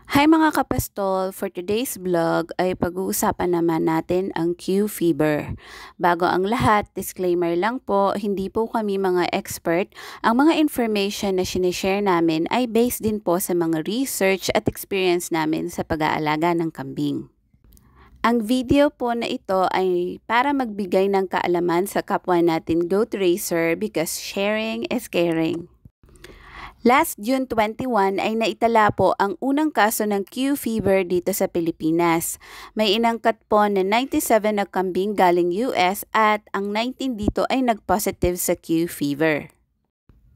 Hi mga kapastol! For today's vlog ay pag-uusapan naman natin ang Q fever. Bago ang lahat, disclaimer lang po, hindi po kami mga expert. Ang mga information na sinishare namin ay based din po sa mga research at experience namin sa pag-aalaga ng kambing. Ang video po na ito ay para magbigay ng kaalaman sa kapwa natin goat racer because sharing is caring. Last June 21 ay naitala po ang unang kaso ng Q fever dito sa Pilipinas. May inangkat po na 97 na kambing galing US at ang 19 dito ay nag-positive sa Q fever.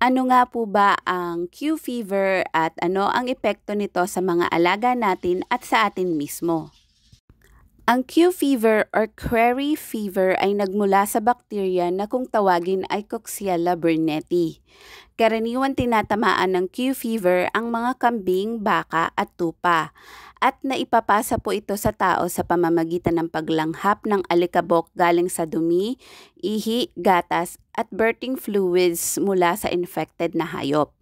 Ano nga po ba ang Q fever at ano ang epekto nito sa mga alaga natin at sa atin mismo? Ang Q fever or quarry fever ay nagmula sa bakterya na kung tawagin ay Coxiella burnetii. Karaniwan tinatamaan ng Q fever ang mga kambing, baka at tupa at naipapasa po ito sa tao sa pamamagitan ng paglanghap ng alikabok galing sa dumi, ihi, gatas at birthing fluids mula sa infected na hayop.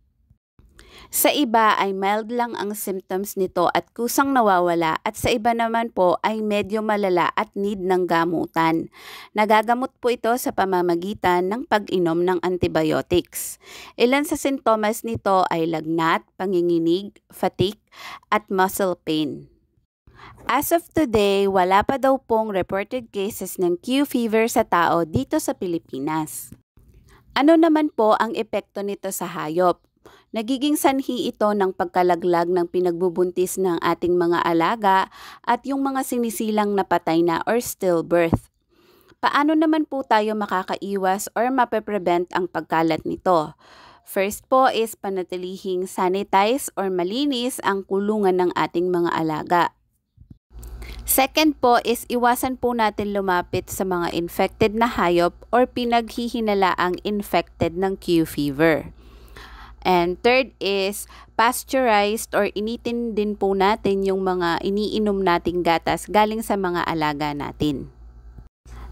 Sa iba ay mild lang ang symptoms nito at kusang nawawala at sa iba naman po ay medyo malala at need ng gamutan. Nagagamot po ito sa pamamagitan ng pag-inom ng antibiotics. Ilan sa sintomas nito ay lagnat, panginginig, fatigue at muscle pain. As of today, wala pa daw pong reported cases ng Q fever sa tao dito sa Pilipinas. Ano naman po ang epekto nito sa hayop? Nagiging sanhi ito ng pagkalaglag ng pinagbubuntis ng ating mga alaga at yung mga sinisilang na patay na or stillbirth. Paano naman po tayo makakaiwas or mape-prevent ang pagkalat nito? First po is panatilihing sanitize or malinis ang kulungan ng ating mga alaga. Second po is iwasan po natin lumapit sa mga infected na hayop or pinaghihinalaang infected ng Q fever. And third is pasteurized or initin din po natin yung mga iniinom nating gatas galing sa mga alaga natin.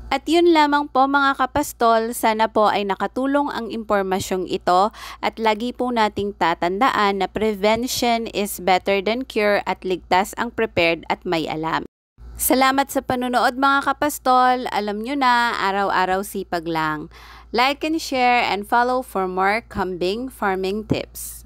At yun lamang po mga kapastol, sana po ay nakatulong ang impormasyong ito at lagi po nating tatandaan na prevention is better than cure at ligtas ang prepared at may alam. Salamat sa panonood mga kapastol, alam nyo na, araw-araw sipag lang. Like and share and follow for more kambing farming tips.